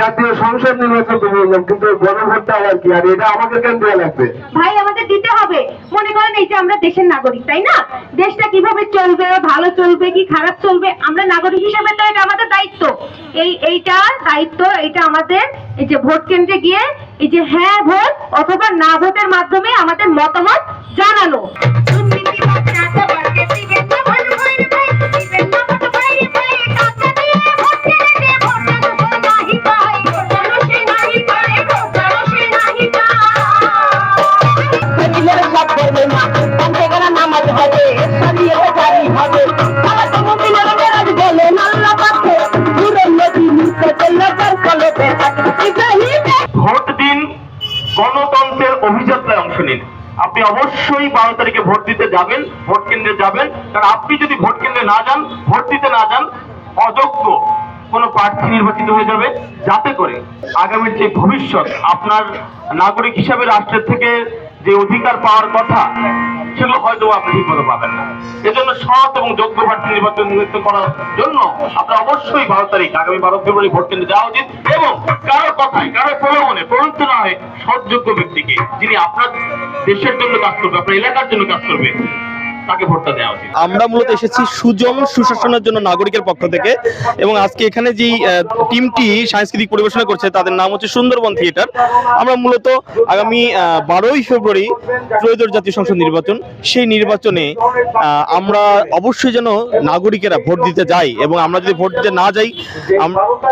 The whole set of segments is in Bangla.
জাতীয় সংসদ নির্বাচন তো বললাম, কিন্তু গণভোটটা আবার কি? আর এটা আমাকে কেন দেওয়া লাগবে? ভাই আমাদের দিতে হবে। মনে করেন এই যে আমরা দেশের নাগরিক, তাই না? দেশটা কিভাবে চলবে, ভালো চলবে কি খারাপ চলবে, আমরা নাগরিক হিসেবে তো এটা আমাদের দায়িত্ব। এইটা দায়িত্ব, এটা আমাদের এই যে ভোট কেন্দ্রে গিয়ে এই যে হ্যাঁ ভোট অথবা না ভোটের মাধ্যমে আমাদের মতামত জানানো। ভোট দিন, গণতন্ত্রের অভিযাত্রায় অংশ নিন। আপনি অবশ্যই 12 তারিখে ভোট দিতে যাবেন, ভোট কেন্দ্রে যাবেন। কারণ আপনি যদি ভোট কেন্দ্রে না যান, ভোট দিতে না যান, অযোগ্য কোনো প্রার্থী নির্বাচিত হয়ে যাবে, যাতে করে আগামীর যে ভবিষ্যৎ আপনার নাগরিক হিসাবে রাষ্ট্রের থেকে যে অধিকার পাওয়ার কথা সেগুলো হয়তো আপনি ঠিক মতো পাবেন না। এজন্য সৎ এবং যোগ্য প্রার্থী নির্বাচন করার জন্য আপনার অবশ্যই 12 তারিখ আগামী 12 ফেব্রুয়ারি ভোট কেন্দ্রে যাওয়া উচিত এবং কারোর কথায় কারোর প্রলোভনে প্রলুব্ধ না হয় সৎযোগ্য ব্যক্তিকে, যিনি আপনার দেশের জন্য কাজ করবে, আপনার এলাকার জন্য কাজ করবে, তাকে ভোটটা দেওয়া উচিত। আমরা মূলত এসেছি সুজম সুশাসনের জন্য নাগরিকের পক্ষ থেকে, এবং আজকে এখানে যে টিমটি সাংস্কৃতিক পরিবেশনা করছে তাদের নাম হচ্ছে সুন্দরবন থিয়েটার। আমরা মূলত আগামী 12ই ফেব্রুয়ারি ত্রয়োদশ জাতীয় সংসদ নির্বাচন, সেই নির্বাচনে আমরা অবশ্যই যেন নাগরিকেরা ভোট দিতে যাই, এবং আমরা যদি ভোট দিতে না যাই,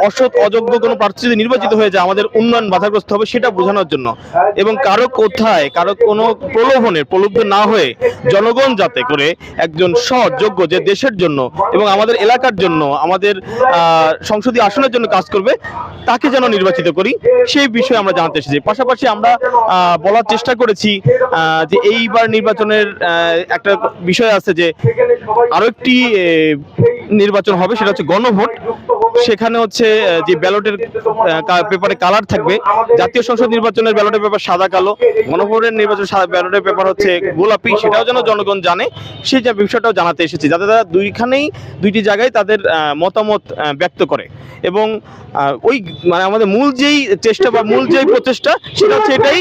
অসৎ অযোগ্য কোনো প্রার্থী যদি নির্বাচিত হয়ে যায় আমাদের উন্নয়ন বাধাগ্রস্ত হবে, সেটা বোঝানোর জন্য। এবং কারো কোথায় কারো কোনো প্রলুব্ধ না হয়ে জনগণ যাতে করে একজন সৎ যোগ্য যে দেশের জন্য এবং আমাদের এলাকার জন্য, আমাদের সংসদীয় আসনের জন্য কাজ করবে, তাকে যেন নির্বাচিত করি, সেই বিষয়ে আমরা জানতে এসেছি। পাশাপাশি আমরা বলার চেষ্টা করেছি যে এইবার নির্বাচনের একটা বিষয় আছে যে আরো একটি নির্বাচন হবে, সেটা হচ্ছে গণভোট। সেখানে হচ্ছে যে ব্যালটের পেপারে কালার থাকবে, জাতীয় সংসদ নির্বাচনের ব্যালটের পেপার সাদা কালো, গণভোটের নির্বাচন ব্যালটের পেপার হচ্ছে গোলাপি, সেটাও যেন জনগণ জানে, সেই যে বিষয়টাও জানাতে এসেছি, যাতে তারা দুইটি জায়গায় তাদের মতামত ব্যক্ত করে। এবং ওই মানে আমাদের মূল যেই চেষ্টা বা মূল যেই প্রচেষ্টা সেটা হচ্ছে এটাই,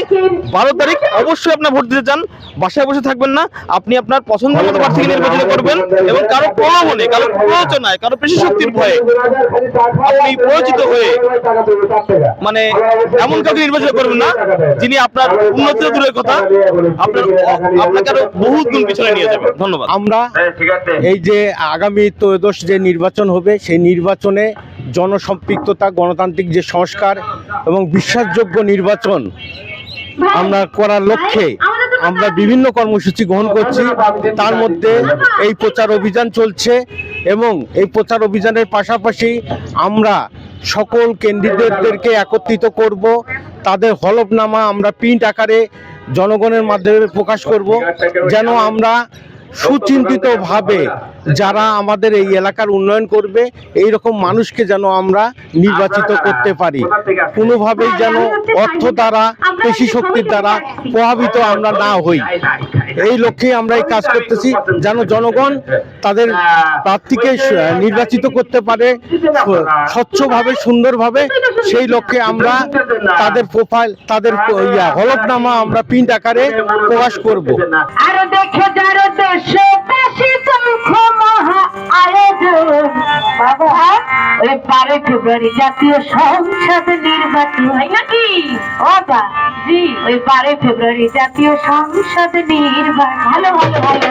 12 তারিখ অবশ্যই আপনার ভোট দিতে চান, বাসায় বসে থাকবেন না, আপনি আপনার পছন্দের মতো প্রার্থীকে নির্বাচন করবেন এবং কারো প্রলোভনে, কারো প্ররোচনায়, কারো পেশি শক্তির ভয়ে আপনি পরিচিত হয়ে মানে এমন কাউকে নির্বাচন করবেন না যিনি আপনার উন্নতি দূরের কথা আপনাকে আরো বহুত গুণ পিছনে নিয়ে যাবে। ধন্যবাদ। আমরা এই যে আগামী ত্রয়োদশ যে নির্বাচন হবে, সেই নির্বাচনে জনসম্পৃক্ততা, গণতান্ত্রিক যে সংস্কার এবং বিশ্বাসযোগ্য নির্বাচন আমরা করার লক্ষ্যে আমরা বিভিন্ন কর্মসূচি গ্রহণ করছি। তার মধ্যে এই প্রচার অভিযান চলছে, এবং এই প্রচার অভিযানের পাশাপাশি আমরা সকল ক্যান্ডিডেটদেরকে একত্রিত করব, তাদের হলফনামা আমরা প্রিন্ট আকারে জনগণের মাধ্যমে প্রকাশ করব, যেন আমরা সুচিন্তিতভাবে যারা আমাদের এই এলাকার উন্নয়ন করবে এই রকম মানুষকে যেন আমরা নির্বাচিত করতে পারি, কোনোভাবেই যেন অর্থ দ্বারা, পেশি শক্তির দ্বারা প্রভাবিত আমরা না হই। এই লক্ষ্যে আমরা এই কাজ করতেছি, যেন জনগণ তাদের প্রার্থীকে নির্বাচিত করতে পারে স্বচ্ছভাবে, সুন্দরভাবে। সেই লক্ষ্যে আমরা তাদের প্রোফাইল, তাদের হলফনামা আমরা প্রিন্ট আকারে প্রকাশ করব। ওই 12 ফেব্রুয়ারি জাতীয় সংসদ নির্বাচন হয় নাকি? জি, ওই 12 ফেব্রুয়ারি জাতীয় সংসদ নির্বাচন। ভালো ভালো ভালো।